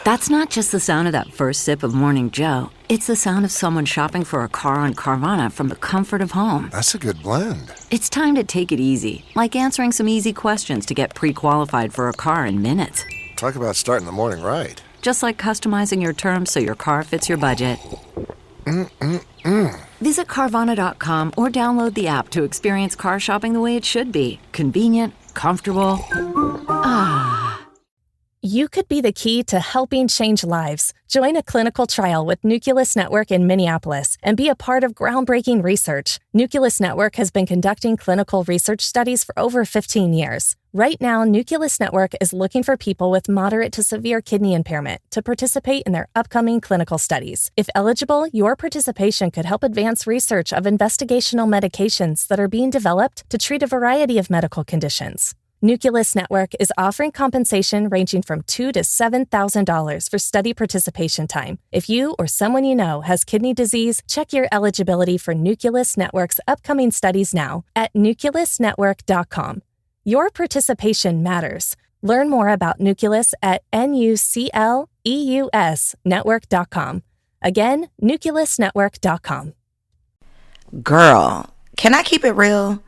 That's not just the sound of that first sip of Morning Joe. It's the sound of someone shopping for a car on Carvana from the comfort of home. That's a good blend. It's time to take it easy, like answering some easy questions to get pre-qualified for a car in minutes. Talk about starting the morning right. Just like customizing your terms so your car fits your budget. Visit Carvana.com or download the app to experience car shopping the way it should be. Convenient, comfortable. You could be the key to helping change lives. Join a clinical trial with Nucleus Network in Minneapolis and be a part of groundbreaking research. Nucleus Network has been conducting clinical research studies for over 15 years. Right now, Nucleus Network is looking for people with moderate to severe kidney impairment to participate in their upcoming clinical studies. If eligible, your participation could help advance research of investigational medications that are being developed to treat a variety of medical conditions. Nucleus Network is offering compensation ranging from $2,000 to $7,000 for study participation time. If you or someone you know has kidney disease, check your eligibility for Nucleus Network's upcoming studies now at nucleusnetwork.com. Your participation matters. Learn more about Nucleus at nucleusnetwork.com. Again, nucleusnetwork.com. Girl, can I keep it real?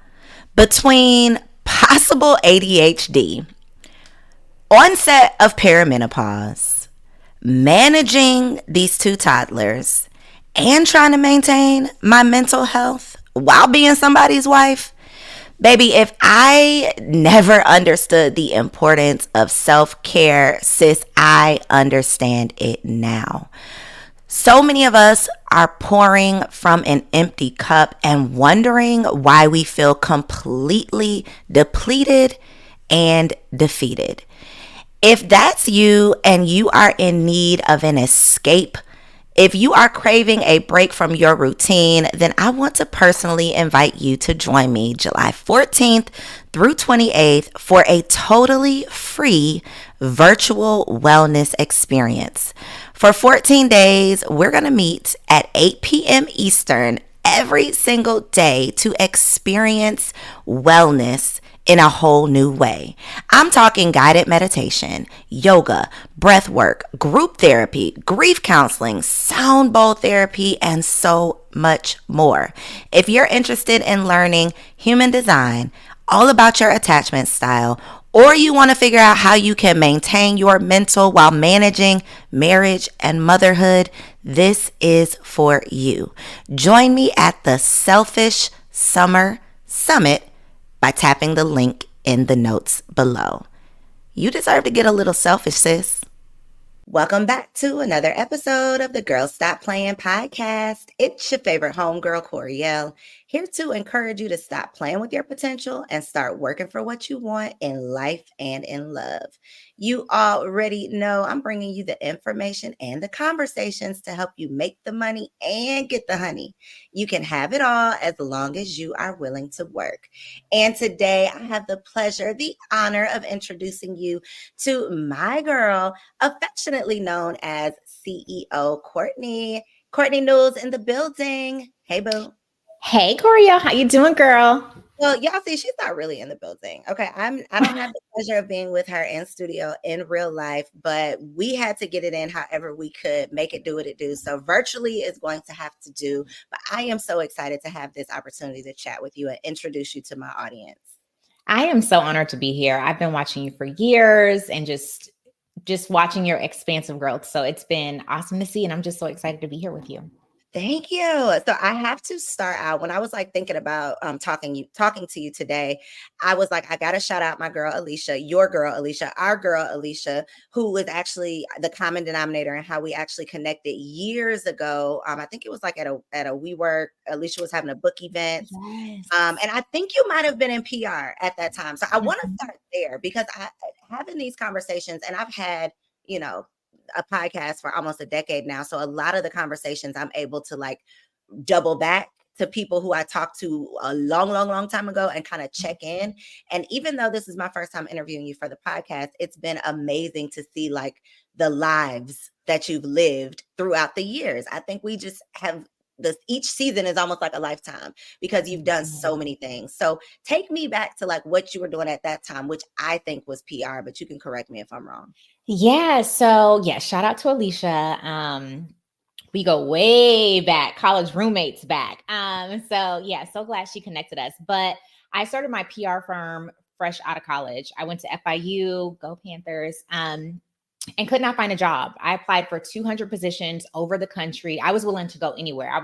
Between possible ADHD, onset of perimenopause, managing these two toddlers, and trying to maintain my mental health while being somebody's wife, baby, if I never understood the importance of self-care, sis, I understand it now. So many of us are pouring from an empty cup and wondering why we feel completely depleted and defeated. If that's you and you are in need of an escape, if you are craving a break from your routine, then I want to personally invite you to join me July 14th through 28th for a totally free virtual wellness experience. For 14 days, we're going to meet at 8 p.m. Eastern every single day to experience wellness in a whole new way. I'm talking guided meditation, yoga, breath work, group therapy, grief counseling, sound bowl therapy, and so much more. If you're interested in learning human design, all about your attachment style, or you want to figure out how you can maintain your mental while managing marriage and motherhood, this is for you. Join me at the Selfish Summer Summit by tapping the link in the notes below. You deserve to get a little selfish, sis. Welcome back to another episode of the Girl Stop Playing podcast. It's your favorite homegirl, Coriel, here to encourage you to stop playing with your potential and start working for what you want in life and in love. You already know I'm bringing you the information and the conversations to help you make the money and get the honey. You can have it all as long as you are willing to work. And today I have the pleasure, the honor of introducing you to my girl, affectionately known as CEO Courtney. Courtney Newell's in the building. Hey, boo. Hey, Coriel, how you doing, girl? Well, y'all see, she's not really in the building. Okay, I don't have the pleasure of being with her in studio in real life, but we had to get it in however we could, make it do what it do. So virtually is going to have to do, but I am so excited to have this opportunity to chat with you and introduce you to my audience. I am so honored to be here. I've been watching you for years and just watching your expansive growth. So it's been awesome to see, and I'm just so excited to be here with you. Thank you. So I have to start out when I was like thinking about talking to you today. I was like, I gotta shout out my girl Alicia, your girl Alicia, our girl Alicia, who was actually the common denominator in how we actually connected years ago. I think it was like at a WeWork. Alicia was having a book event, Yes. and I think you might have been in PR at that time. So I want to start there because I having these conversations, and I've had a podcast for almost a decade now. So a lot of the conversations I'm able to like double back to people who I talked to a long time ago and kind of check in. And even though this is my first time interviewing you for the podcast, it's been amazing to see like the lives that you've lived throughout the years. I think we just have each season is almost like a lifetime because you've done so many things. So take me back to like what you were doing at that time, which I think was PR, but you can correct me if I'm wrong. Yeah. So yeah, shout out to Alicia. We go way back, college roommates back. So yeah, so glad she connected us. But I started my PR firm fresh out of college. I went to FIU, go Panthers, and could not find a job. I applied for 200 positions over the country. I was willing to go anywhere. I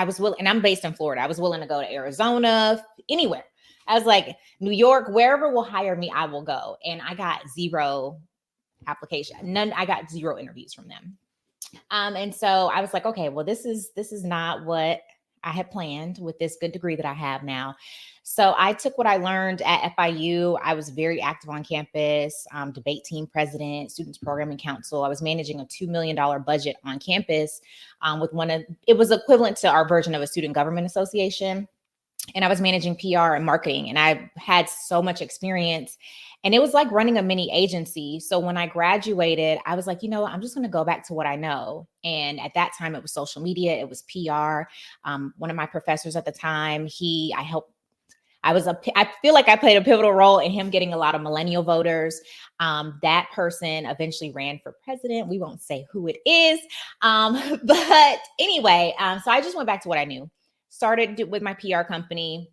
was willing, and I'm based in Florida. I was willing to go to Arizona, anywhere. I was like, New York, wherever will hire me, I will go. And I got zero application. I got zero interviews from them. And so I was like, okay, well, this is not what I had planned with this good degree that I have now. So I took what I learned at FIU. I was very active on campus, debate team president, students programming council. I was managing a $2 million budget on campus with it was equivalent to our version of a student government association. And I was managing PR and marketing, and I had so much experience, and it was like running a mini agency. So when I graduated, I was like, you know what? I'm just going to go back to what I know. And at that time, it was social media, it was PR. One of my professors at the time, I feel like I played a pivotal role in him getting a lot of millennial voters. That person eventually ran for president. We won't say who it is. But anyway, so I just went back to what I knew. Started with my PR company.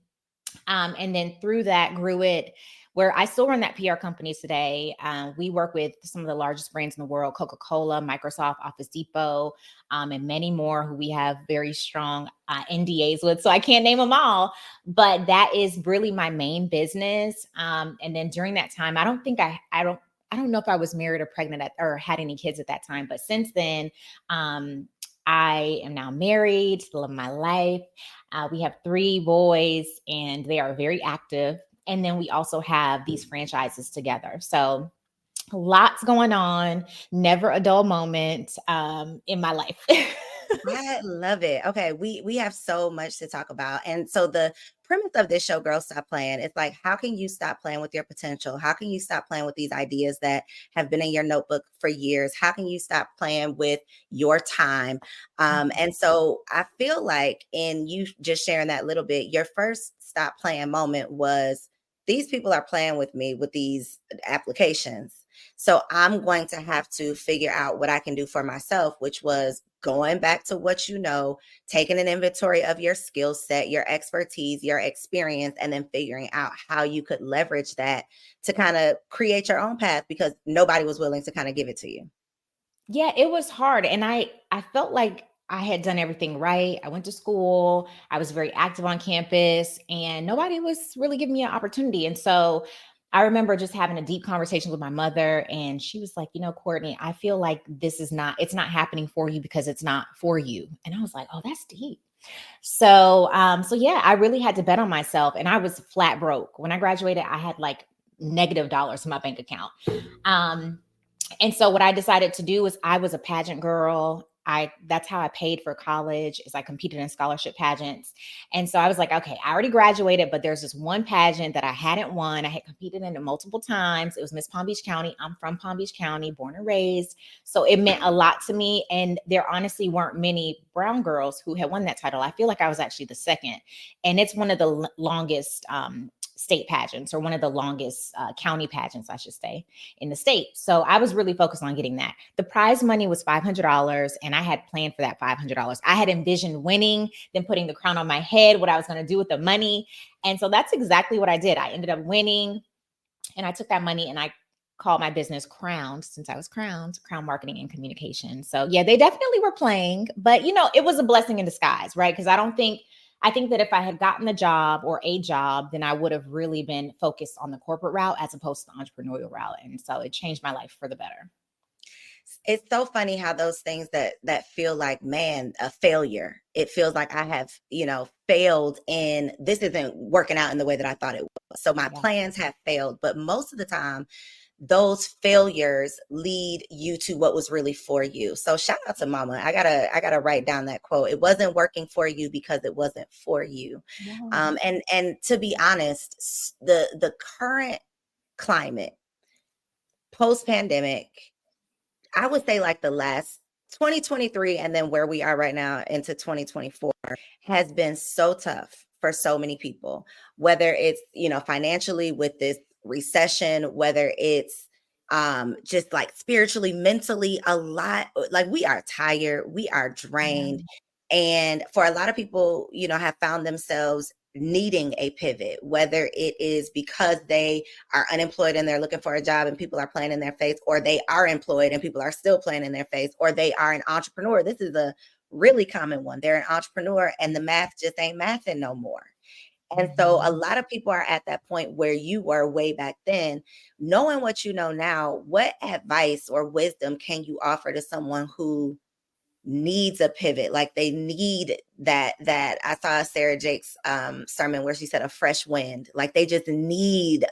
And then through that grew it where I still run that PR company today. We work with some of the largest brands in the world, Coca-Cola, Microsoft, Office Depot, and many more who we have very strong NDAs with. So I can't name them all, but that is really my main business. And then during that time, I don't know if I was married or pregnant or had any kids at that time, but since then, I am now married, love my life. We have 3 boys and they are very active. And then we also have these franchises together. So lots going on, never a dull moment in my life. I love it. Okay, we have so much to talk about. And so the premise of this show, Girl Stop Playing, it's like, how can you stop playing with your potential? How can you stop playing with these ideas that have been in your notebook for years? How can you stop playing with your time? And so I feel like in you just sharing that little bit, your first stop playing moment was, these people are playing with me with these applications. So I'm going to have to figure out what I can do for myself, which was going back to what you know, taking an inventory of your skill set, your expertise, your experience, and then figuring out how you could leverage that to kind of create your own path because nobody was willing to kind of give it to you. Yeah, it was hard. And I felt like I had done everything right. I went to school, I was very active on campus, and nobody was really giving me an opportunity. And so I remember just having a deep conversation with my mother, and she was like, you know, Courtney, I feel like it's not happening for you because it's not for you. And I was like, oh, that's deep. So yeah, I really had to bet on myself, and I was flat broke. When I graduated, I had like negative dollars in my bank account. And so what I decided to do was, I was a pageant girl. That's how I paid for college, is I competed in scholarship pageants. And so I was like, okay, I already graduated, but there's this one pageant that I hadn't won. I had competed in it multiple times. It was Miss Palm Beach County. I'm from Palm Beach County, born and raised. So it meant a lot to me. And there honestly weren't many brown girls who had won that title. I feel like I was actually the second. And it's one of the longest state pageants, or one of the longest county pageants, I should say, in the state. So I was really focused on getting that. The prize money was $500, and I had planned for that $500. I had envisioned winning, then putting the crown on my head, what I was going to do with the money. And so that's exactly what I did. I ended up winning, and I took that money and I called my business Crowned, since I was Crown Marketing and Communication. So yeah, they definitely were playing, but you know, it was a blessing in disguise, right? Because I think that if I had gotten the job or a job, then I would have really been focused on the corporate route as opposed to the entrepreneurial route. And so it changed my life for the better. It's so funny how those things that feel like, man, a failure. It feels like I have, failed, and this isn't working out in the way that I thought it was. So my plans have failed, but most of the time, those failures lead you to what was really for you. So shout out to mama. I gotta write down that quote. It wasn't working for you because it wasn't for you. Yeah. And to be honest, the current climate post pandemic, I would say like the last 2023 and then where we are right now into 2024 has been so tough for so many people, whether it's, financially with this recession, whether it's just like spiritually, mentally, a lot. Like, we are tired, we are Yeah. drained. And for a lot of people, have found themselves needing a pivot, whether it is because they are unemployed and they're looking for a job and people are playing in their face, or they are employed and people are still playing in their face, or they are an entrepreneur. This is a really common one. They're an entrepreneur and the math just ain't mathing no more. And so a Mhm. lot of people are at that point where you were way back then. Knowing what you know now, what advice or wisdom can you offer to someone who needs a pivot? Like, they need that I saw Sarah Jake's sermon where she said a fresh wind. Like, they just need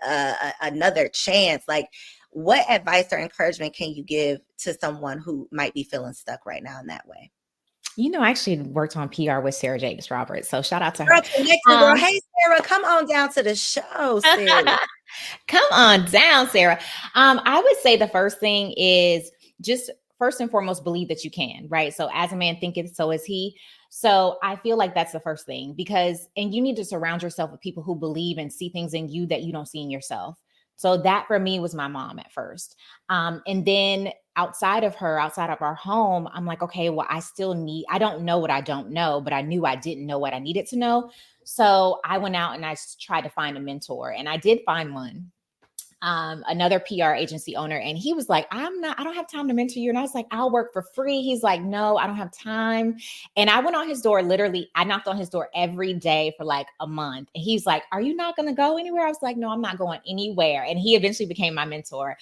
another chance. Like, what advice or encouragement can you give to someone who might be feeling stuck right now in that way? I actually worked on PR with Sarah Jakes Roberts, so shout out to her. Girl, connection, girl. Hey, Sarah, come on down to the show, sis. Come on down, Sarah. I would say the first thing is just first and foremost, believe that you can, right? So as a man thinketh, so is he. So I feel like that's the first thing, and you need to surround yourself with people who believe and see things in you that you don't see in yourself. So that for me was my mom at first. And then outside of our home, I'm like, okay, well, I don't know what I don't know, but I knew I didn't know what I needed to know. So I went out and I tried to find a mentor, and I did find one. Another PR agency owner, and he was like, I don't have time to mentor you. And I was like, I'll work for free. He's like, no, I don't have time. And I went on his door, literally, I knocked on his door every day for like a month. And he's like, are you not going to go anywhere? I was like, no, I'm not going anywhere. And he eventually became my mentor.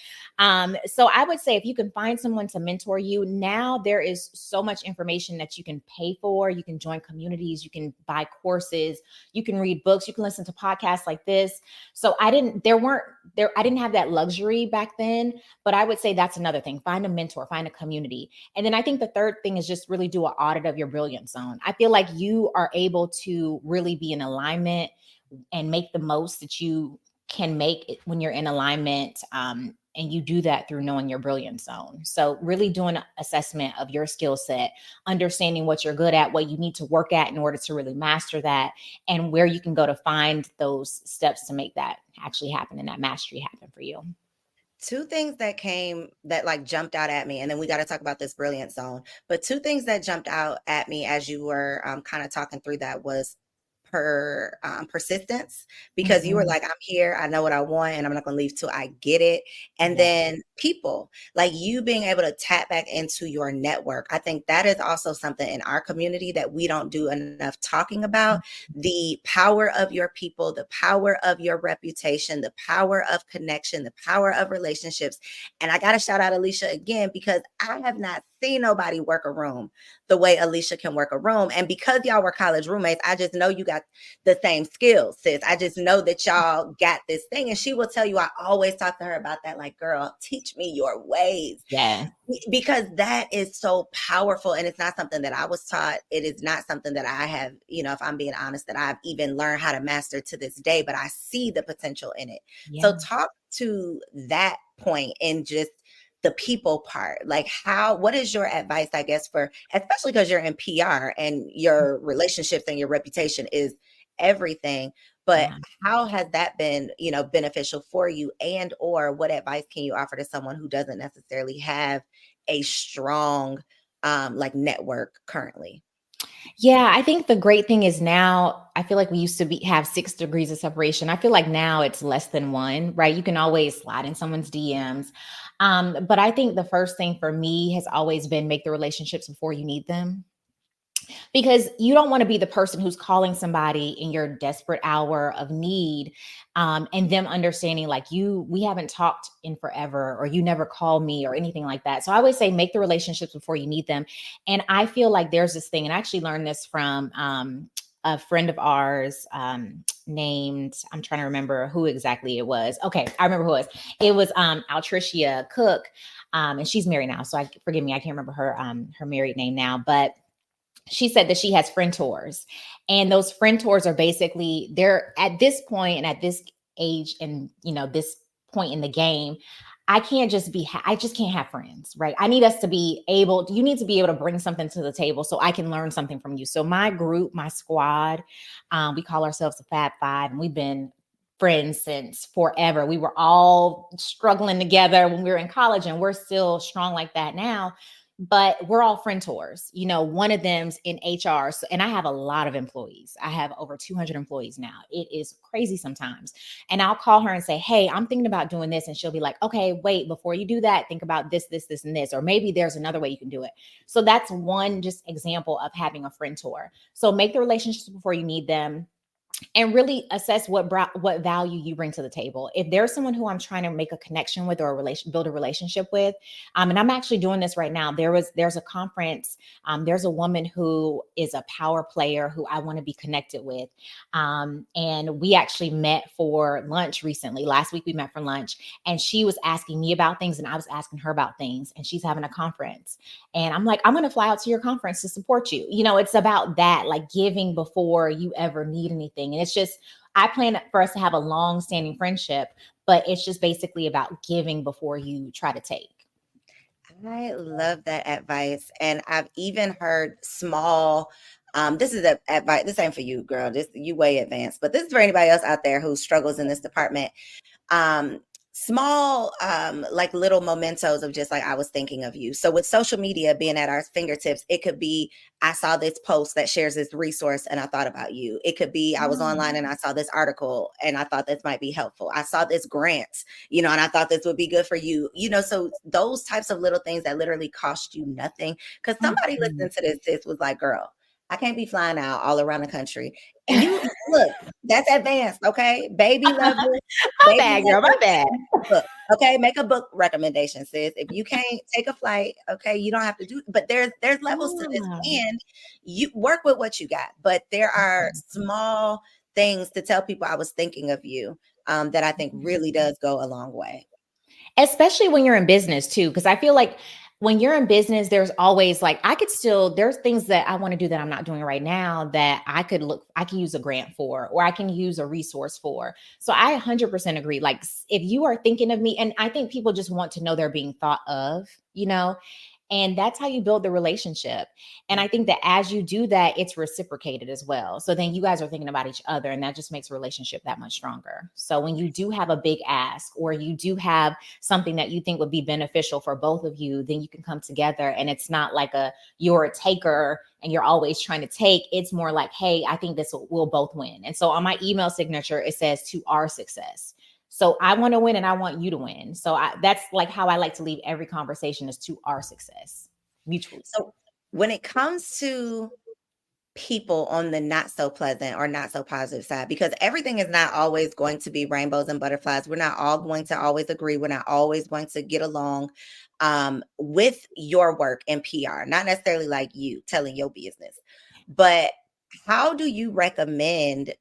So I would say if you can find someone to mentor you, now there is so much information that you can pay for. You can join communities, you can buy courses, you can read books, you can listen to podcasts like this. So I didn't have that luxury back then, but I would say that's another thing. Find a mentor, find a community. And then I think the third thing is just really do an audit of your brilliant zone. I feel like you are able to really be in alignment and make the most that you can make when you're in alignment. And you do that through knowing your brilliant zone. So really doing an assessment of your skill set, understanding what you're good at, what you need to work at in order to really master that, and where you can go to find those steps to make that actually happen and that mastery happen for you. Two things that like jumped out at me, and then we got to talk about this brilliant zone. But two things that jumped out at me as you were kind of talking through that was persistence, because you were like, I'm here, I know what I want, and I'm not gonna leave till I get it. And then people, like you being able to tap back into your network. I think that is also something in our community that we don't do enough talking about. The power of your people, the power of your reputation, the power of connection, the power of relationships. And I gotta shout out Alicia again, because I have not seen nobody work a room the way Alicia can work a room. And because y'all were college roommates, I just know you got the same skills, sis. I just know that y'all got this thing. And she will tell you, I always talk to her about that. Like, girl, teach me your ways. Yeah. Because that is so powerful. And it's not something that I was taught. It is not something that I have, if I'm being honest, that I've even learned how to master to this day, but I see the potential in it. Yeah. So talk to that point and just the people part. Like, what is your advice, I guess, for, especially because you're in PR and your relationships and your reputation is everything, but how has that been, beneficial for you? And or what advice can you offer to someone who doesn't necessarily have a strong like network currently? Yeah, I think the great thing is now I feel like we used to have 6 degrees of separation. I feel like now it's less than 1, right? You can always slide in someone's DMs. But I think the first thing for me has always been make the relationships before you need them. Because you don't want to be the person who's calling somebody in your desperate hour of need, and them understanding like we haven't talked in forever, or you never call me or anything like that. So I always say make the relationships before you need them. And I feel like there's this thing, and I actually learned this from a friend of ours named, I'm trying to remember who exactly it was. Okay, I remember who it was. It was Altricia Cook, and she's married now. So forgive me, I can't remember her married name now, but she said that she has friend tours, and those friend tours are basically, they're at this point and at this age and this point in the game, I can't just be, I just can't have friends, right? I need us to be able, you need to be able to bring something to the table so I can learn something from you. So my group, my squad, we call ourselves the Fab Five, and we've been friends since forever. We were all struggling together when we were in college, and we're still strong like that now. But we're all friend tours. One of them's in HR. So, and I have a lot of employees. I have over 200 employees now. It is crazy sometimes. And I'll call her and say, hey, I'm thinking about doing this. And she'll be like, okay, wait, before you do that, think about this, this, this, and this. Or maybe there's another way you can do it. So that's one just example of having a friend tour. So make the relationships before you need them, and really assess what value you bring to the table. If there's someone who I'm trying to make a connection with or build a relationship with, and I'm actually doing this right now. There's a conference. There's a woman who is a power player who I want to be connected with, and we actually met for lunch recently. Last week we met for lunch, and she was asking me about things, and I was asking her about things. And she's having a conference, and I'm like, I'm going to fly out to your conference to support you. It's about that, like giving before you ever need anything. And it's just, I plan for us to have a long-standing friendship, but it's just basically about giving before you try to take. I love that advice. And I've even heard small, this is advice. This ain't for you, girl. This you way advanced, but this is for anybody else out there who struggles in this department. Small, like little mementos of just like, I was thinking of you. So with social media being at our fingertips, it could be, I saw this post that shares this resource and I thought about you. It could be, I was online and I saw this article and I thought this might be helpful. I saw this grant, and I thought this would be good for you, so those types of little things that literally cost you nothing. Because somebody listening to this was like, girl, I can't be flying out all around the country. And you look, that's advanced, okay? Baby level. My bad, girl. My bad. Book, okay, make a book recommendation, sis. If you can't take a flight, okay, you don't have to do. But there's levels to this, and you work with what you got. But there are small things to tell people I was thinking of you, that I think really does go a long way. Especially when you're in business too, because I feel like when you're in business, there's always like, there's things that I want to do that I'm not doing right now that I can use a grant for, or I can use a resource for. So I 100% agree. Like if you are thinking of me, and I think people just want to know they're being thought of, and that's how you build the relationship. And I think that as you do that, it's reciprocated as well. So then you guys are thinking about each other, and that just makes a relationship that much stronger. So when you do have a big ask, or you do have something that you think would be beneficial for both of you, then you can come together, and it's not like you're a taker and you're always trying to take. It's more like, hey, I think we'll both win. And so on my email signature, it says to our success. So I want to win and I want you to win. So that's like how I like to leave every conversation, is to our success mutually. So when it comes to people on the not so pleasant or not so positive side, because everything is not always going to be rainbows and butterflies. We're not all going to always agree. We're not always going to get along with your work in PR, not necessarily like you telling your business, but how do you recommend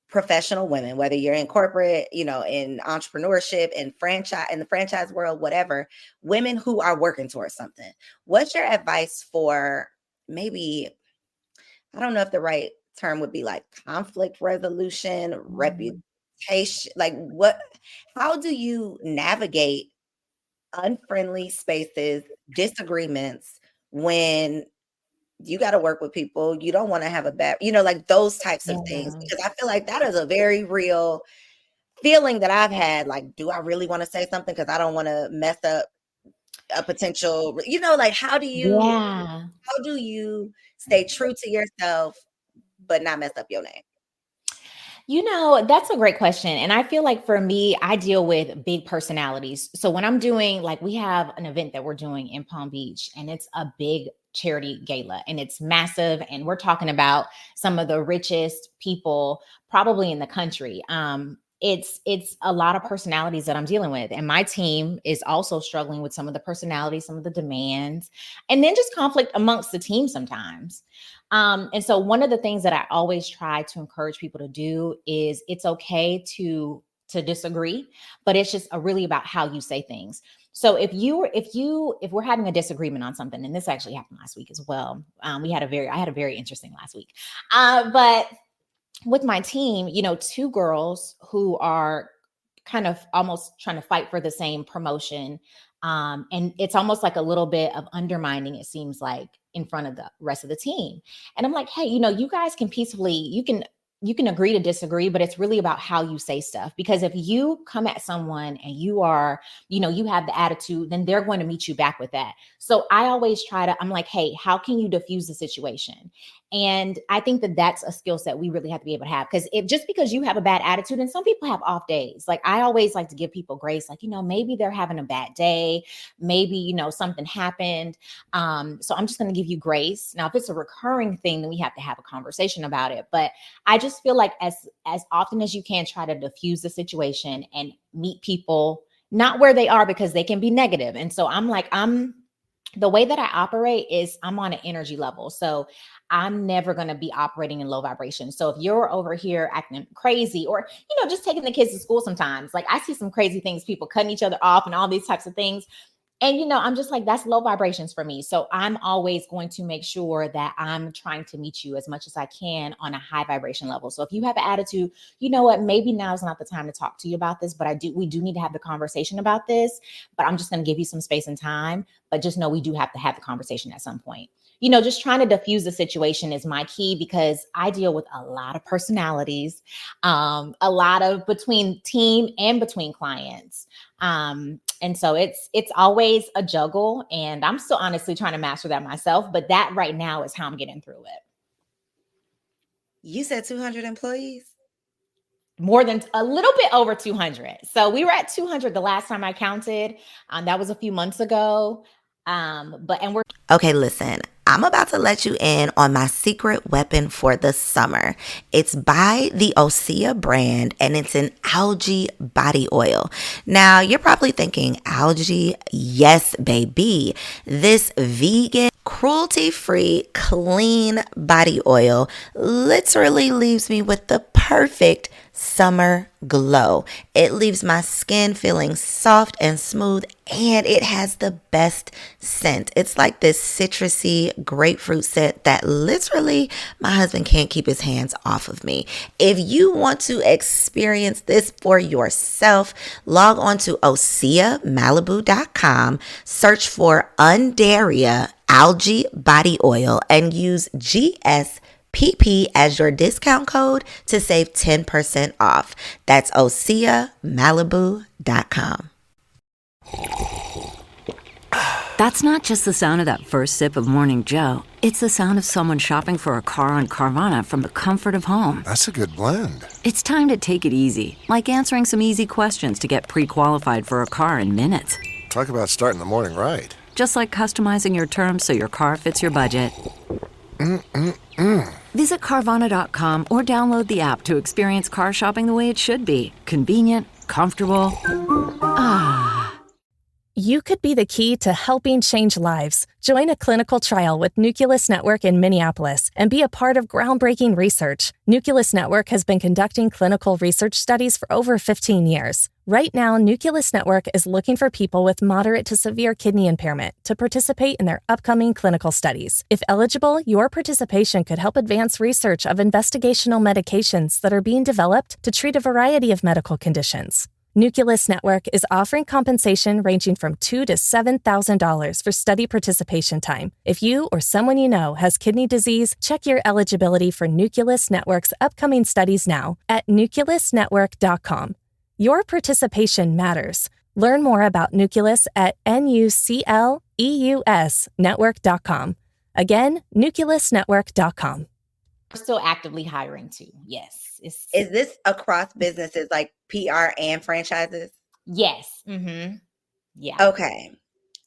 professional women, whether you're in corporate, in entrepreneurship, in the franchise world, whatever, women who are working towards something? What's your advice for maybe, I don't know if the right term would be like conflict resolution, reputation, like how do you navigate unfriendly spaces, disagreements, when you got to work with people, you don't want to have a bad, like those types of things? Because I feel like that is a very real feeling that I've had. Like, do I really want to say something because I don't want to mess up a potential, like how do you stay true to yourself but not mess up your name? That's a great question. And I feel like for me, I deal with big personalities. So when I'm doing, like, we have an event that we're doing in Palm Beach, and it's a big charity gala, and it's massive. And we're talking about some of the richest people probably in the country. It's a lot of personalities that I'm dealing with. And my team is also struggling with some of the personalities, some of the demands, and then just conflict amongst the team sometimes. And so one of the things that I always try to encourage people to do is, it's okay to disagree, but it's just really about how you say things. So if we're having a disagreement on something, and this actually happened last week as well. I had a very interesting last week. But with my team, two girls who are kind of almost trying to fight for the same promotion. And it's almost like a little bit of undermining, it seems like, in front of the rest of the team. And I'm like, hey, you guys can peacefully, you can agree to disagree, but it's really about how you say stuff. Because if you come at someone and you are, you have the attitude, then they're going to meet you back with that. So I always I'm like, hey, how can you diffuse the situation? And I think that that's a skill set we really have to be able to have. Because if just because you have a bad attitude, and some people have off days, like I always like to give people grace, like, maybe they're having a bad day, maybe, something happened. So I'm just going to give you grace. Now, if it's a recurring thing, then we have to have a conversation about it. But I just feel like as often as you can, try to diffuse the situation and meet people not where they are, because they can be negative. And so the way that I operate is I'm on an energy level. So I'm never going to be operating in low vibration. So if you're over here acting crazy, or, just taking the kids to school sometimes, like I see some crazy things, people cutting each other off and all these types of things. And, I'm just like, that's low vibrations for me. So I'm always going to make sure that I'm trying to meet you as much as I can on a high vibration level. So if you have an attitude, you know what, maybe now is not the time to talk to you about this, but we do need to have the conversation about this, but I'm just going to give you some space and time, but just know we do have to have the conversation at some point. Just trying to diffuse the situation is my key, because I deal with a lot of personalities, a lot of between team and between clients. And so it's always a juggle, and I'm still honestly trying to master that myself, but that right now is how I'm getting through it. You said 200 employees? More than a little bit over 200. So we were at 200 the last time I counted. That was a few months ago. Okay, listen, I'm about to let you in on my secret weapon for the summer. It's by the Osea brand, and it's an algae body oil. Now, you're probably thinking, algae? Yes, baby. This vegan, cruelty-free, clean body oil literally leaves me with the perfect summer glow. It leaves my skin feeling soft and smooth, and it has the best scent. It's like this citrusy grapefruit scent that literally my husband can't keep his hands off of me. If you want to experience this for yourself, log on to OseaMalibu.com, search for Undaria algae body oil, and use GSPP as your discount code to save 10% off. That's OseaMalibu.com. That's not just the sound of that first sip of Morning Joe. It's the sound of someone shopping for a car on Carvana from the comfort of home. That's a good blend. It's time to take it easy, like answering some easy questions to get pre-qualified for a car in minutes. Talk about starting the morning right. Just like customizing your terms so your car fits your budget. Visit Carvana.com or download the app to experience car shopping the way it should be. Convenient, comfortable. You could be the key to helping change lives. Join a clinical trial with Nucleus Network in Minneapolis and be a part of groundbreaking research. Nucleus Network has been conducting clinical research studies for over 15 years. Right now, Nucleus Network is looking for people with moderate to severe kidney impairment to participate in their upcoming clinical studies. If eligible, your participation could help advance research of investigational medications that are being developed to treat a variety of medical conditions. Nucleus Network is offering compensation ranging from $2,000 to $7,000 for study participation time. If you or someone you know has kidney disease, check your eligibility for Nucleus Network's upcoming studies now at nucleusnetwork.com. Your participation matters. Learn more about Nucleus at nucleusnetwork.com. Again, nucleusnetwork.com. We're still actively hiring too. Yes. Is this across businesses like PR and franchises? Yes. Mm-hmm. Yeah. Okay.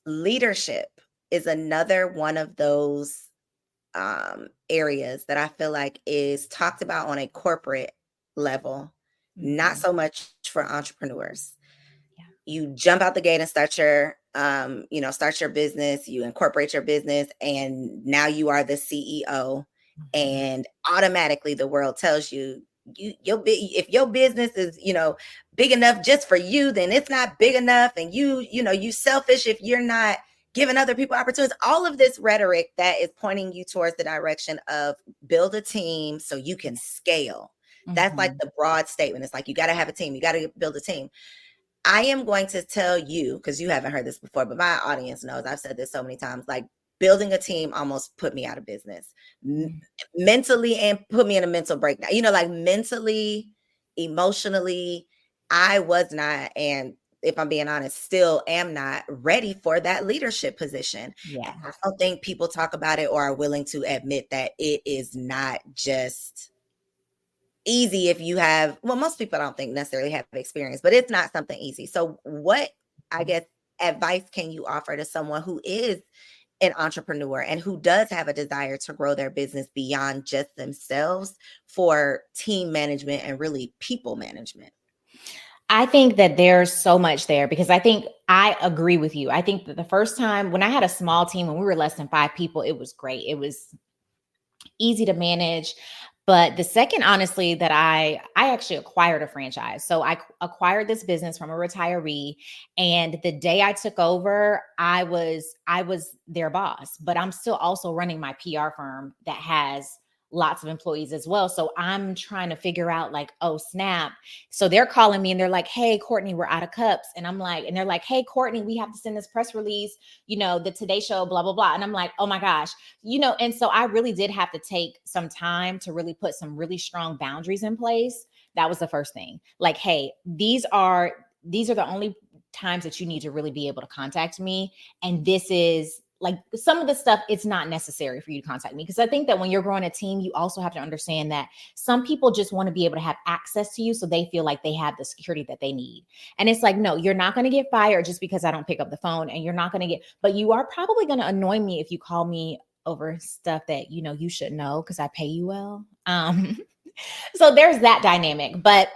Leadership is another one of those areas that I feel like is talked about on a corporate level, not so much for entrepreneurs. Yeah. You jump out the gate and start your business, you incorporate your business, and now you are the CEO. And automatically the world tells you, if your business is, big enough just for you, then it's not big enough. And you selfish if you're not giving other people opportunities. All of this rhetoric that is pointing you towards the direction of build a team so you can scale. That's like Mhm. the broad statement. It's like, you got to have a team. You got to build a team. I am going to tell you, because you haven't heard this before, but my audience knows, I've said this so many times, like building a team almost put me out of business Mm. mentally, and put me in a mental breakdown, like mentally, emotionally. I was not, and if I'm being honest, still am not ready for that leadership position. Yeah. And I don't think people talk about it or are willing to admit that it is not just easy if you have, well, most people I don't think necessarily have experience, but it's not something easy. So what, I guess, advice can you offer to someone who is an entrepreneur and who does have a desire to grow their business beyond just themselves for team management and really people management? I think that there's so much there because I think I agree with you. I think that the first time when I had a small team, when we were less than 5 people, it was great. It was easy to manage. But the second, honestly, that I actually acquired a franchise. So I acquired this business from a retiree, and the day I took over, I was their boss. But I'm still also running my PR firm that has lots of employees as well. So I'm trying to figure out, like, oh snap. So they're calling me and they're like, "Hey, Courtney, we're out of cups." And I'm like, and they're like, "Hey, Courtney, we have to send this press release, the Today Show, blah, blah, blah." And I'm like, "Oh my gosh." And so I really did have to take some time to really put some really strong boundaries in place. That was the first thing. Like, hey, these are the only times that you need to really be able to contact me. And this is like some of the stuff, it's not necessary for you to contact me. Because I think that when you're growing a team, you also have to understand that some people just want to be able to have access to you so they feel like they have the security that they need. And it's like, no, you're not going to get fired just because I don't pick up the phone, and you're not going to but you are probably going to annoy me if you call me over stuff that you should know because I pay you well. So there's that dynamic. But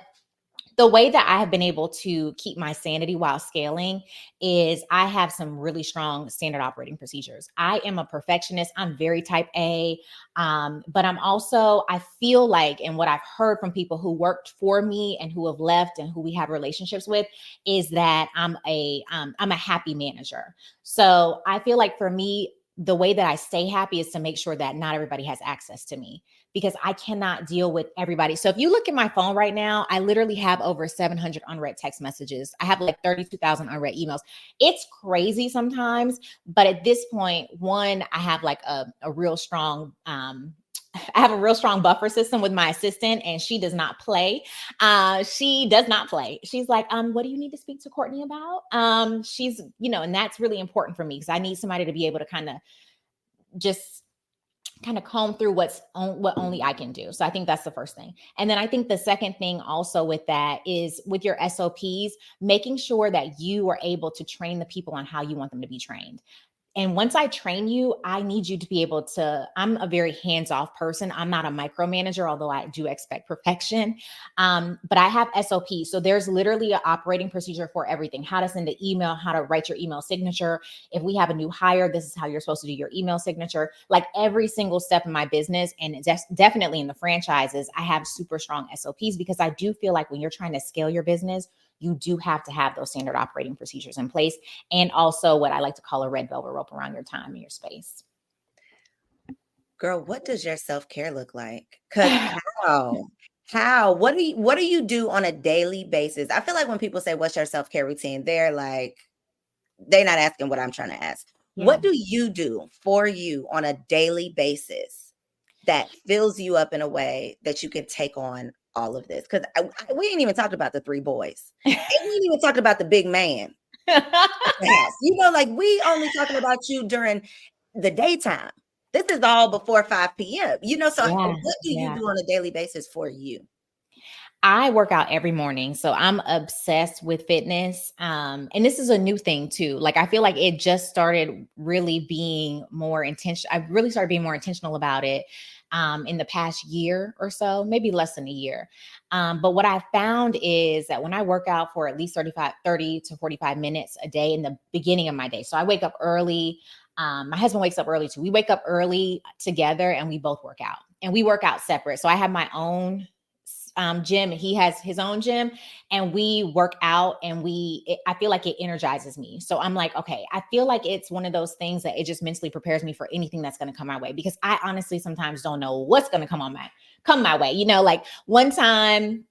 the way that I have been able to keep my sanity while scaling is I have some really strong standard operating procedures. I am a perfectionist. I'm very type A. But I feel like, and what I've heard from people who worked for me and who have left and who we have relationships with, is that I'm a happy manager. So I feel like for me, the way that I stay happy is to make sure that not everybody has access to me, because I cannot deal with everybody. So if you look at my phone right now, I literally have over 700 unread text messages. I have like 32,000 unread emails. It's crazy sometimes, but at this point, one, I have like a real strong I have a real strong buffer system with my assistant, and she does not play. She does not play. She's like, what do you need to speak to Courtney about? And that's really important for me because I need somebody to be able to just kind of comb through what only I can do. So I think that's the first thing. And then I think the second thing also with that is with your SOPs, making sure that you are able to train the people on how you want them to be trained. And once I train you, I need you to be able to, I'm a very hands-off person. I'm not a micromanager, although I do expect perfection. But I have SOPs. So there's literally an operating procedure for everything: how to send an email, how to write your email signature. If we have a new hire, this is how you're supposed to do your email signature. Like every single step in my business, and it's definitely in the franchises, I have super strong SOPs because I do feel like when you're trying to scale your business, you do have to have those standard operating procedures in place. And also what I like to call a red velvet rope around your time and your space. Girl, what does your self-care look like? Because what do you do on a daily basis? I feel like when people say, what's your self-care routine? They're not asking what I'm trying to ask. Yeah. What do you do for you on a daily basis that fills you up in a way that you can take on all of this? Because we ain't even talked about the 3 boys. And we ain't even talked about the big man at the house. Like we only talking about you during the daytime. This is all before 5 p.m. So Yeah. what do you Yeah. do on a daily basis for you? I work out every morning. So I'm obsessed with fitness. And this is a new thing too. Like I feel like it just started really being more intentional. I really started being more intentional about it in the past year or so, maybe less than a year. But what I found is that when I work out for at least 30 to 45 minutes a day in the beginning of my day. So I wake up early. My husband wakes up early too. We wake up early together and we both work out, and we work out separate. So I have my own gym. He has his own gym, and we work out, and I feel like it energizes me. So I'm like, okay, I feel like it's one of those things that it just mentally prepares me for anything that's going to come my way, because I honestly sometimes don't know what's going to come my way. Like one time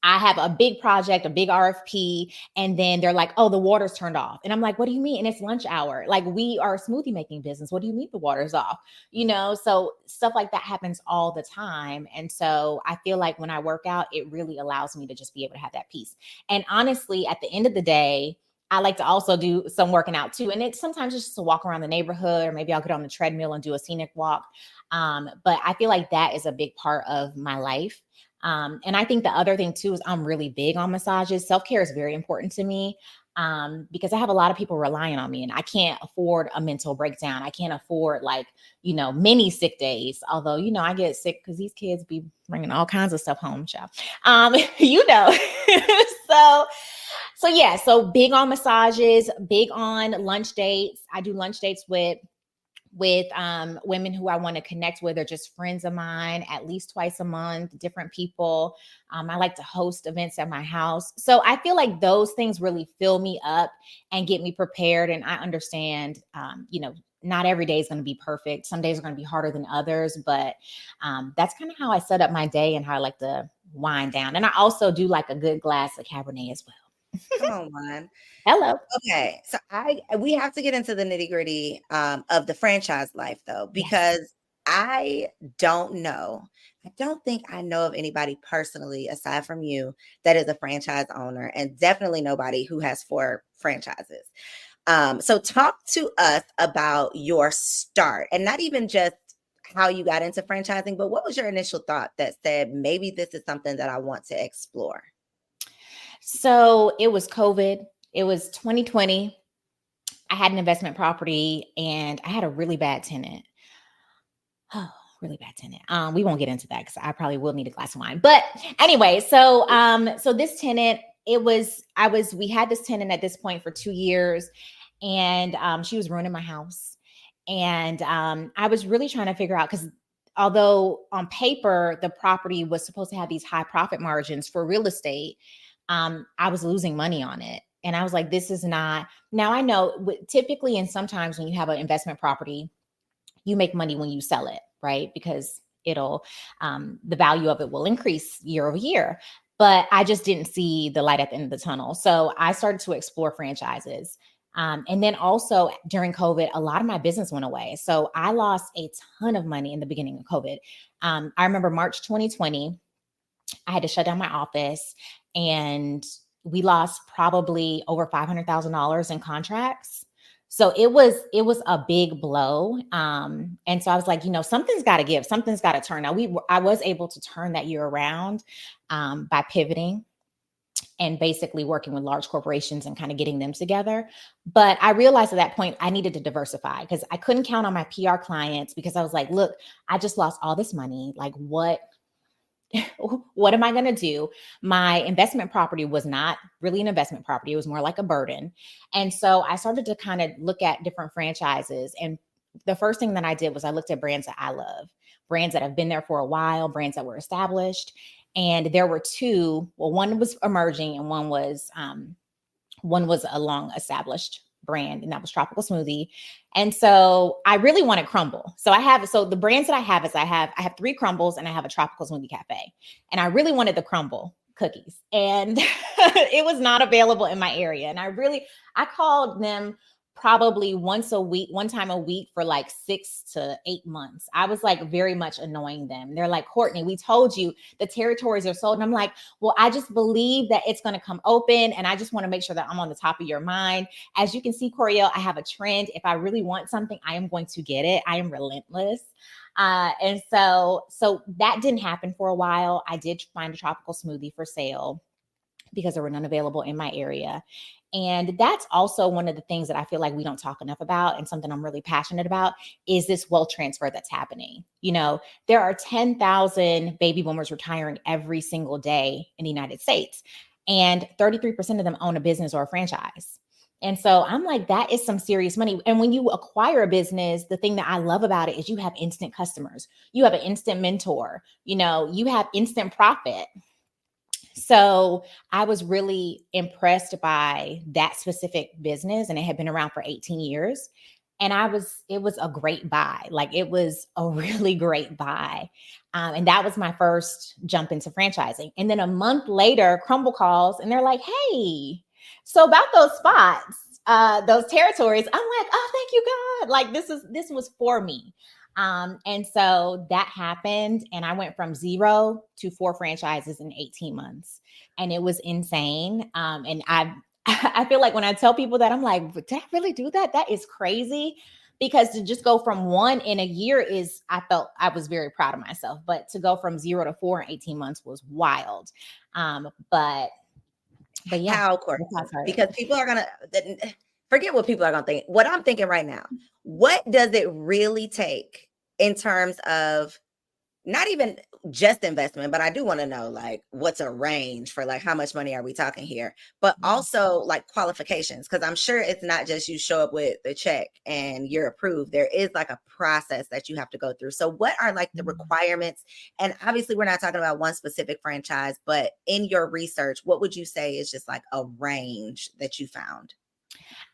I have a big project, a big RFP, and then they're like, oh, the water's turned off. And I'm like, what do you mean? And it's lunch hour. Like, we are a smoothie making business. What do you mean the water's off? So stuff like that happens all the time. And so I feel like when I work out, it really allows me to just be able to have that peace. And honestly, at the end of the day, I like to also do some working out too. And it's sometimes just to walk around the neighborhood, or maybe I'll get on the treadmill and do a scenic walk. But I feel like that is a big part of my life. And I think the other thing too is I'm really big on massages. Self-care is very important to me, because I have a lot of people relying on me, and I can't afford a mental breakdown. I can't afford many sick days. Although, I get sick because these kids be bringing all kinds of stuff home, child. So big on massages, big on lunch dates. I do lunch dates with women who I want to connect with, or just friends of mine, at least twice a month, different people. I like to host events at my house. So I feel like those things really fill me up and get me prepared. And I understand, not every day is going to be perfect. Some days are going to be harder than others, but that's kind of how I set up my day and how I like to wind down. And I also do like a good glass of Cabernet as well. Come on, man. Hello. Okay, so we have to get into the nitty gritty of the franchise life, though, because I don't know. I don't think I know of anybody personally, aside from you, that is a franchise owner, and definitely nobody who has 4 franchises. So talk to us about your start, and not even just how you got into franchising, but what was your initial thought that said, maybe this is something that I want to explore? So it was COVID. It was 2020. I had an investment property, and I had a really bad tenant. Oh, really bad tenant. We won't get into that because I probably will need a glass of wine. But anyway, so this tenant, we had this tenant at this point for 2 years, and she was ruining my house. And I was really trying to figure out, because although on paper the property was supposed to have these high profit margins for real estate, I was losing money on it. And I was like, this is not, now I know typically, and sometimes when you have an investment property, you make money when you sell it, right? Because the value of it will increase year over year. But I just didn't see the light at the end of the tunnel. So I started to explore franchises. And then also during COVID, a lot of my business went away. So I lost a ton of money in the beginning of COVID. I remember March 2020, I had to shut down my office, and we lost probably over $500,000 in contracts. So it was a big blow. And so I was like, something's got to give, something's got to turn. Now I was able to turn that year around by pivoting and basically working with large corporations and kind of getting them together. But I realized at that point I needed to diversify, because I couldn't count on my PR clients, because I was like, look, I just lost all this money. Like, what am I going to do? My investment property was not really an investment property. It was more like a burden. And so I started to kind of look at different franchises. And the first thing that I did was I looked at brands that I love, brands that have been there for a while, brands that were established. And there were 2, well, one was emerging and one was a long established brand, and that was Tropical Smoothie. And so I really wanted Crumble. So the brands that I have is I have 3 Crumbles, and I have a Tropical Smoothie Cafe. And I really wanted the Crumble cookies, and it was not available in my area. And I called them probably one time a week for like 6 to 8 months. I was like very much annoying them. They're like, Courtney, we told you the territories are sold. And I'm like, well, I just believe that it's going to come open. And I just want to make sure that I'm on the top of your mind. As you can see, Coriel, I have a trend. If I really want something, I am going to get it. I am relentless. And so that didn't happen for a while. I did find a Tropical Smoothie for sale because there were none available in my area. And that's also one of the things that I feel like we don't talk enough about, and something I'm really passionate about, is this wealth transfer that's happening. There are 10,000 baby boomers retiring every single day in the United States, and 33% of them own a business or a franchise. And so I'm like, that is some serious money. And when you acquire a business, the thing that I love about it is you have instant customers. You have an instant mentor. You have instant profit. So I was really impressed by that specific business, and it had been around for 18 years. And it was a great buy. Like it was a really great buy. And that was my first jump into franchising. And then a month later, Crumble calls and they're like, hey, so about those spots, those territories, I'm like, oh, thank you, God. Like this was for me. And so that happened, and I went from 0 to 4 franchises in 18 months, and it was insane. And I feel like when I tell people that, I'm like, did I really do that? That is crazy. Because to just go from 1 in a year I felt I was very proud of myself. But to go from 0 to 4 in 18 months was wild. But yeah, How, that's how I Courtney? started. Because people are gonna forget what people are gonna think. What I'm thinking right now, what does it really take in terms of not even just investment, but I do want to know like what's a range for like how much money are we talking here, but also like qualifications, because I'm sure it's not just you show up with the check and you're approved. There is like a process that you have to go through. So what are like the requirements? And obviously we're not talking about one specific franchise, but in your research, what would you say is just like a range that you found?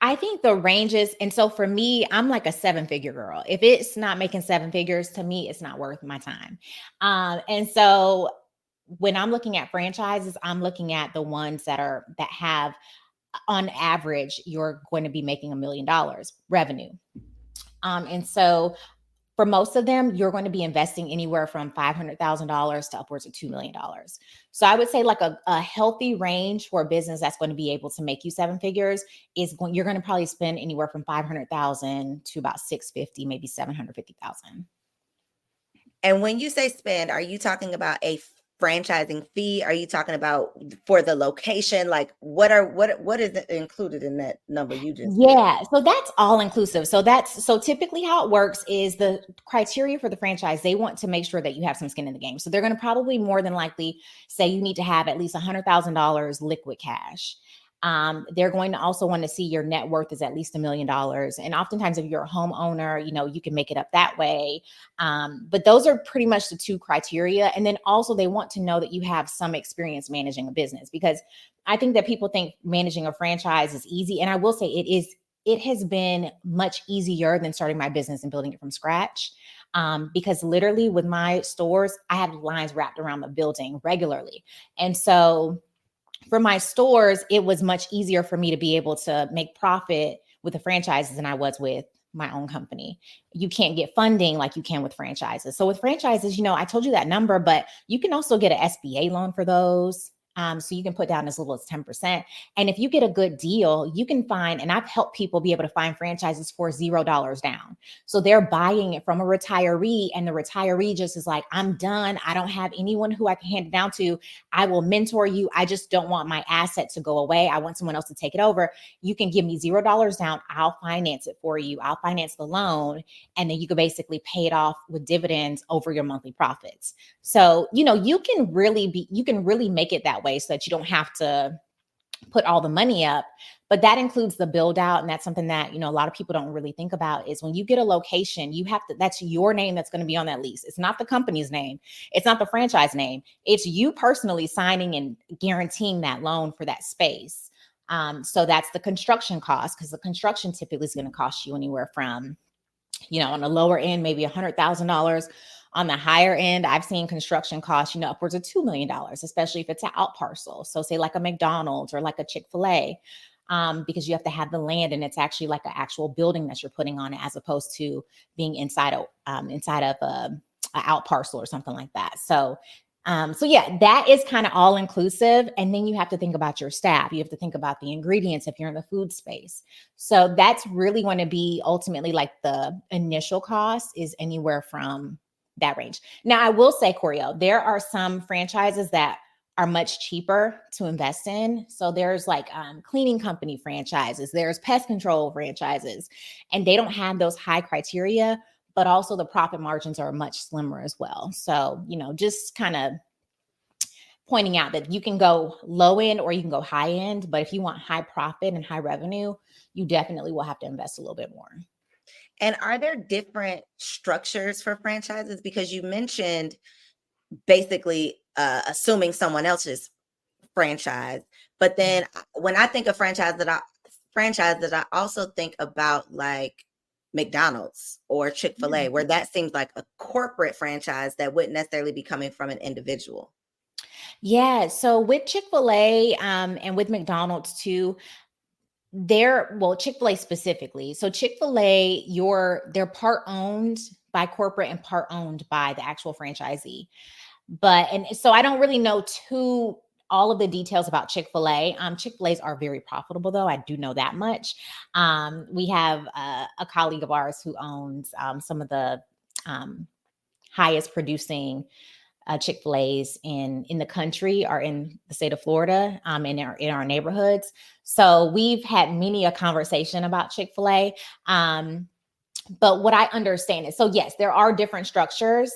I think the ranges, and so for me, I'm like a 7-figure girl. If it's not making 7 figures, to me, it's not worth my time. And so when I'm looking at franchises, I'm looking at the ones that have, on average, you're going to be making $1 million revenue. And so for most of them, you're going to be investing anywhere from $500,000 to upwards of $2 million. So I would say like a healthy range for a business that's going to be able to make you 7 figures you're going to probably spend anywhere from 500,000 to about 650, maybe 750,000. And when you say spend, are you talking about a franchising fee? Are you talking about for the location? Like what is included in that number you just gave? Yeah, so that's all inclusive. So typically how it works is the criteria for the franchise, they want to make sure that you have some skin in the game. So they're going to probably more than likely say you need to have at least $100,000 liquid cash. They're going to also want to see your net worth is at least $1 million. And oftentimes if you're a homeowner, you can make it up that way. But those are pretty much the 2 criteria. And then also they want to know that you have some experience managing a business, because I think that people think managing a franchise is easy. And I will say it has been much easier than starting my business and building it from scratch. Because literally with my stores, I have lines wrapped around the building regularly. And so for my stores, it was much easier for me to be able to make profit with the franchises than I was with my own company. You can't get funding like you can with franchises. So with franchises, I told you that number, but you can also get an SBA loan for those. So you can put down as little as 10%. And if you get a good deal, you can find, and I've helped people be able to find franchises for $0 down. So they're buying it from a retiree, and the retiree just is like, I'm done. I don't have anyone who I can hand it down to. I will mentor you. I just don't want my asset to go away. I want someone else to take it over. You can give me $0 down. I'll finance it for you. I'll finance the loan. And then you can basically pay it off with dividends over your monthly profits. So, you can really make it that way so that you don't have to put all the money up. But that includes the build out. And that's something that, a lot of people don't really think about is when you get a location, that's your name that's going to be on that lease. It's not the company's name. It's not the franchise name. It's you personally signing and guaranteeing that loan for that space. So that's the construction cost, because the construction typically is going to cost you anywhere from, on the lower end, maybe $100,000. On the higher end, I've seen construction costs, upwards of $2 million, especially if it's an out parcel. So say like a McDonald's or like a Chick-fil-A, because you have to have the land and it's actually like an actual building that you're putting on it, as opposed to being inside of a out parcel or something like that. So yeah, that is kind of all inclusive. And then you have to think about your staff. You have to think about the ingredients if you're in the food space. So that's really going to be ultimately like the initial cost is anywhere from that range. Now, I will say, Corio, there are some franchises that are much cheaper to invest in. So there's like cleaning company franchises, there's pest control franchises, and they don't have those high criteria, but also the profit margins are much slimmer as well. So, just kind of pointing out that you can go low end or you can go high end, but if you want high profit and high revenue, you definitely will have to invest a little bit more. And are there different structures for franchises? Because you mentioned basically assuming someone else's franchise. But then when I think of franchise that I also think about like McDonald's or Chick-fil-A, where that seems like a corporate franchise that wouldn't necessarily be coming from an individual. Yeah. So with Chick-fil-A, and with McDonald's too, Chick-fil-A specifically. So Chick-fil-A, they're part owned by corporate and part owned by the actual franchisee. And so I don't really know all of the details about Chick-fil-A. Chick-fil-A's are very profitable though. I do know that much. We have a colleague of ours who owns some of the highest producing Chick-fil-A's in the country, are in the state of Florida, in our neighborhoods. So we've had many a conversation about Chick-fil-A. But what I understand is, so yes, there are different structures.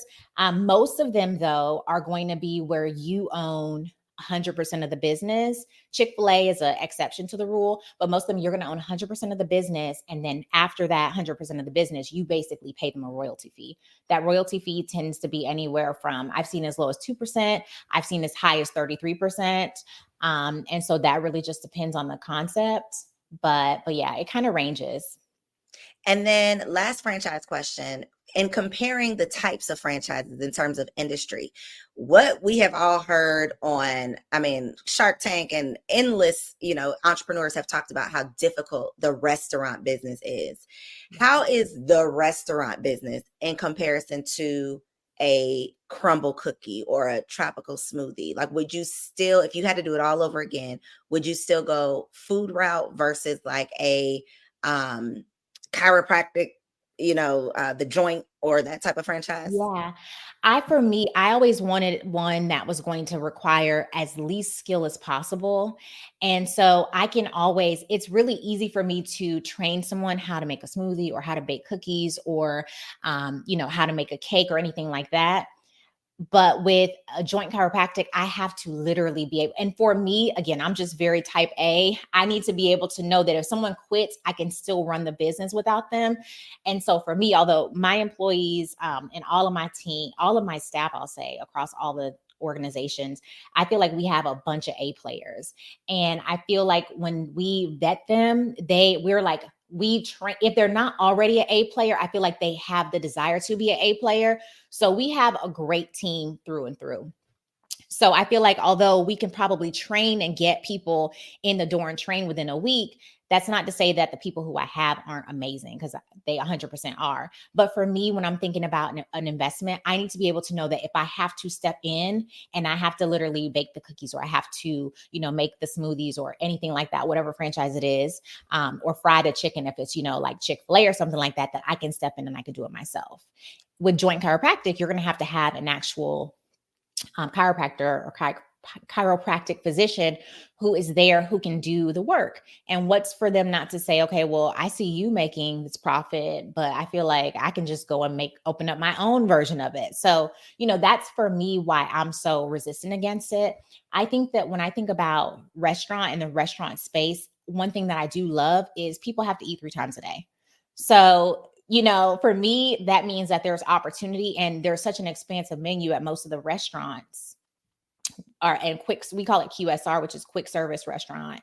Most of them, though, are going to be where you own 100% of the business. Chick-fil-A is an exception to the rule, but most of them, you're going to own 100% of the business. And then after that 100% of the business, you basically pay them a royalty fee. That royalty fee tends to be anywhere from, I've seen as low as 2%. I've seen as high as 33%. And so that really just depends on the concept. But yeah, it kind of ranges. And then last franchise question, in comparing the types of franchises in terms of industry, what we have all heard on, Shark Tank and endless, entrepreneurs have talked about how difficult the restaurant business is. How is the restaurant business in comparison to a crumble cookie or a tropical smoothie? Like, would you still, if you had to do it all over again, would you still go food route versus like a, chiropractic, the joint or that type of franchise? Yeah. I always wanted one that was going to require as least skill as possible. And so it's really easy for me to train someone how to make a smoothie or how to bake cookies or, how to make a cake or anything like that. But with a joint chiropractic, I have to literally be able, and for me, again, I'm just very type A. I need to be able to know that if someone quits, I can still run the business without them. And so for me, although my employees, and all of my team, all of my staff, I'll say across all the organizations, I feel like we have a bunch of A players. And I feel like when we vet them, we train, if they're not already an A player, I feel like they have the desire to be an A player. So we have a great team through and through. So I feel like although we can probably train and get people in the door and train within a week, that's not to say that the people who I have aren't amazing, because they 100% are. But for me, when I'm thinking about an investment, I need to be able to know that if I have to step in and I have to literally bake the cookies, or I have to, make the smoothies or anything like that, whatever franchise it is, or fry the chicken, if it's, like Chick-fil-A or something like that, that I can step in and I can do it myself. With joint chiropractic, you're going to have an actual chiropractor or chiropractic physician who is there, who can do the work. And what's for them not to say, okay, well, I see you making this profit, but I feel like I can just go and open up my own version of it. So, that's for me why I'm so resistant against it. I think that when I think about restaurant and the restaurant space, one thing that I do love is people have to eat 3 times a day. So, for me, that means that there's opportunity, and there's such an expansive menu at most of the restaurants we call it QSR, which is quick service restaurant.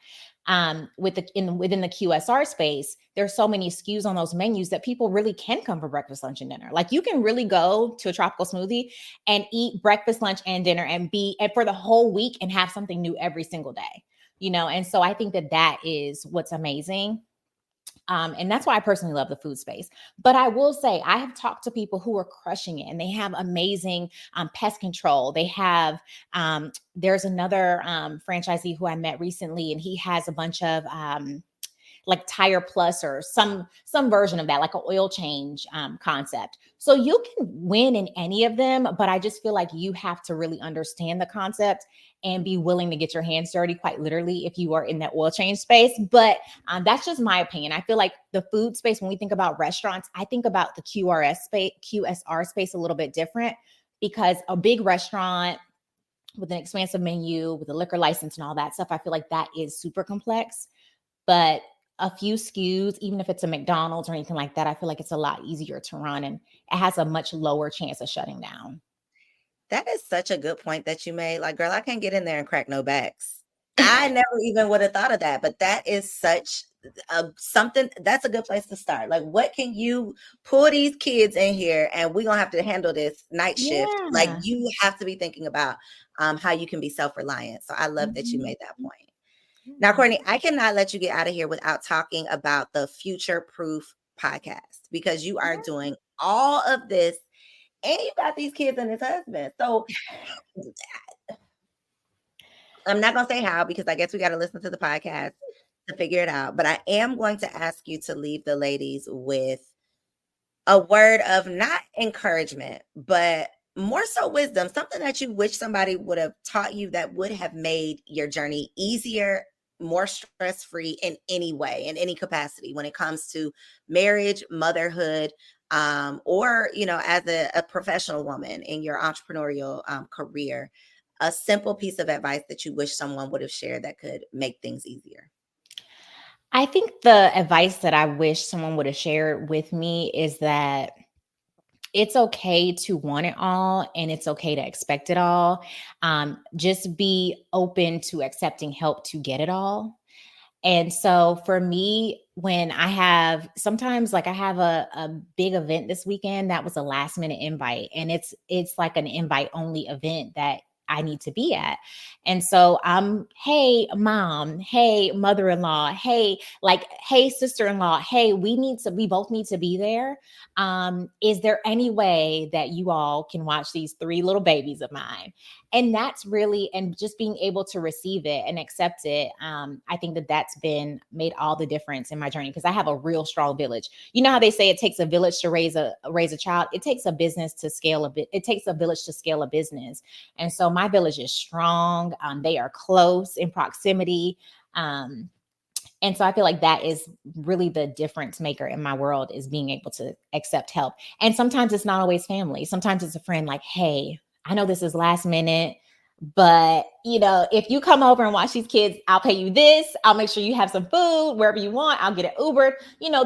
Within the QSR space, there's so many SKUs on those menus that people really can come for breakfast, lunch, and dinner. Like, you can really go to a tropical smoothie and eat breakfast, lunch, and dinner and for the whole week and have something new every single day, And so I think that is what's amazing. And that's why I personally love the food space. But I will say, I have talked to people who are crushing it, and they have amazing pest control. They have, there's another franchisee who I met recently, and he has a bunch of like Tire Plus or some version of that, like an oil change concept. So you can win in any of them, but I just feel like you have to really understand the concept and be willing to get your hands dirty, quite literally, if you are in that oil change space. But that's just my opinion. I feel like the food space, when we think about restaurants, I think about the QSR space a little bit different, because a big restaurant with an expansive menu, with a liquor license and all that stuff, I feel like that is super complex. But a few SKUs, even if it's a McDonald's or anything like that, I feel like it's a lot easier to run, and it has a much lower chance of shutting down. That is such a good point that you made. Like, girl, I can't get in there and crack no backs. I never even would have thought of that, but that is such something that's a good place to start. Like, what can you pull these kids in here and we're gonna have to handle this night shift? Like, Yeah. you have to be thinking about how you can be self-reliant. So I love that you Mhm. made that point. Now, Courtney, I cannot let you get out of here without talking about the Future Proof podcast, because you are doing all of this and you got these kids and this husband. So I'm not gonna say how, because I guess we got to listen to the podcast to figure it out. But I am going to ask you to leave the ladies with a word of not encouragement, but more so wisdom, something that you wish somebody would have taught you that would have made your journey easier, more stress-free in any way, in any capacity, when it comes to marriage, motherhood, or, as a professional woman in your entrepreneurial career. A simple piece of advice that you wish someone would have shared that could make things easier. I think the advice that I wish someone would have shared with me is that it's okay to want it all and it's okay to expect it all. Just be open to accepting help to get it all. And so for me, when I have sometimes like I have a big event this weekend that was a last minute invite, and it's like an invite only event that I need to be at. And so hey mom, hey mother-in-law, hey sister-in-law, hey, we both need to be there. Is there any way that you all can watch these 3 little babies of mine? And that's really, and just being able to receive it and accept it. I think that's been made all the difference in my journey, because I have a real strong village. You know how they say it takes a village to raise a child. It takes a business to scale a bit. It takes a village to scale a business. And so my village is strong. They are close in proximity. And so I feel like that is really the difference maker in my world, is being able to accept help. And sometimes it's not always family. Sometimes it's a friend like, hey, I know this is last minute, but if you come over and watch these kids, I'll pay you this. I'll make sure you have some food wherever you want. I'll get it Ubered,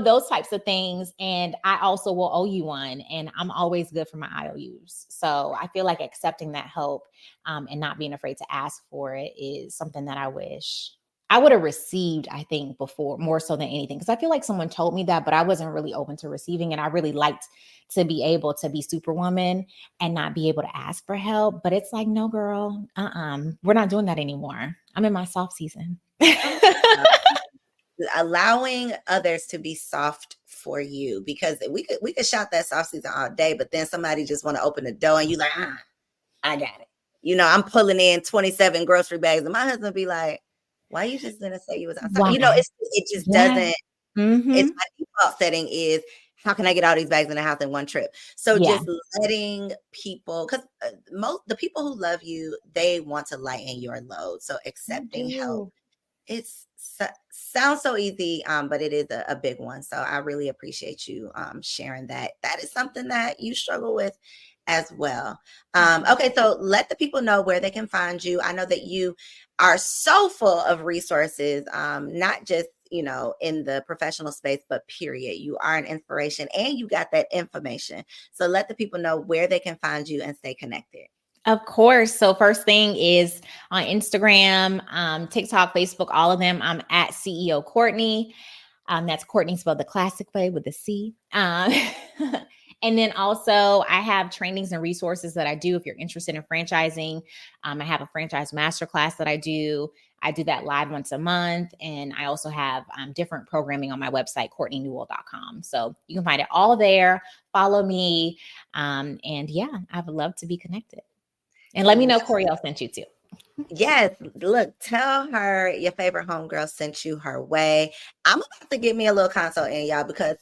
those types of things. And I also will owe you one. And I'm always good for my IOUs. So I feel like accepting that help and not being afraid to ask for it is something that I wish I would have received, I think, before, more so than anything. Because I feel like someone told me that, but I wasn't really open to receiving. And I really liked to be able to be superwoman and not be able to ask for help. But it's like, no, girl, we're not doing that anymore. I'm in my soft season. Allowing others to be soft for you, because we could shout that soft season all day, but then somebody just want to open the door and you like, I got it. I'm pulling in 27 grocery bags, and my husband be like, why you just didn't say you was outside? Why? It just doesn't. Mm-hmm. It's my default setting is, how can I get all these bags in the house in one trip? So just letting people, because the people who love you, they want to lighten your load. So accepting help, sounds so easy, but it is a big one. So I really appreciate you sharing that. That is something that you struggle with as well. Okay, so let the people know where they can find you. I know that you are so full of resources, not just in the professional space, but period. You are an inspiration and you got that information. So let the people know where they can find you and stay connected. Of course. So first thing is on Instagram, TikTok, Facebook, all of them. I'm at CEO Courtney. That's Courtney spelled the classic way with a C. And then also I have trainings and resources that I do if you're interested in franchising. I have a franchise masterclass that I do. I do that live once a month. And I also have different programming on my website, CourtneyNewell.com. So you can find it all there. Follow me. And yeah, I would love to be connected. And let me know Coriel sent you too. Yes, look, tell her your favorite homegirl sent you her way. I'm about to get me a little consult in, y'all, because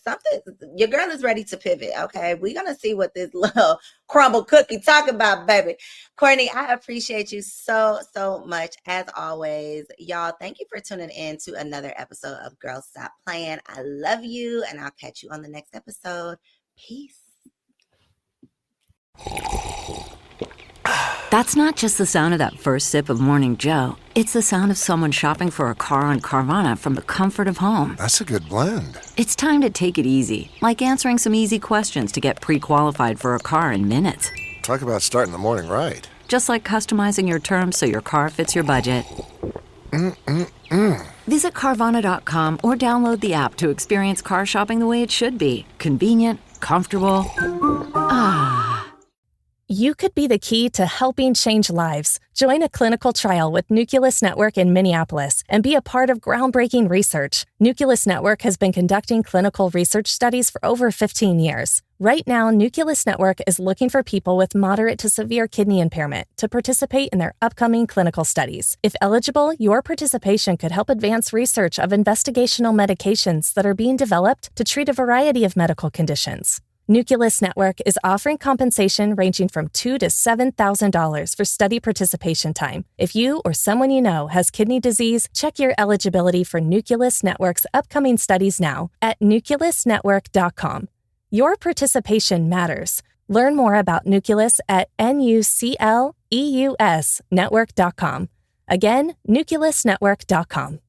your girl is ready to pivot. Okay, we're gonna see what this little crumble cookie talk about, baby. Courtney, I appreciate you so much as always, y'all. Thank you for tuning in to another episode of Girls Stop Playing. I love you, and I'll catch you on the next episode. Peace. That's not just the sound of that first sip of Morning Joe. It's the sound of someone shopping for a car on Carvana from the comfort of home. That's a good blend. It's time to take it easy, like answering some easy questions to get pre-qualified for a car in minutes. Talk about starting the morning right. Just like customizing your terms so your car fits your budget. Visit Carvana.com or download the app to experience car shopping the way it should be. Convenient, comfortable. You could be the key to helping change lives. Join a clinical trial with Nucleus Network in Minneapolis and be a part of groundbreaking research. Nucleus Network has been conducting clinical research studies for over 15 years. Right now, Nucleus Network is looking for people with moderate to severe kidney impairment to participate in their upcoming clinical studies. If eligible, your participation could help advance research of investigational medications that are being developed to treat a variety of medical conditions. Nucleus Network is offering compensation ranging from $2,000 to $7,000 for study participation time. If you or someone you know has kidney disease, check your eligibility for Nucleus Network's upcoming studies now at nucleusnetwork.com. Your participation matters. Learn more about Nucleus at nucleusnetwork.com. Again, nucleusnetwork.com.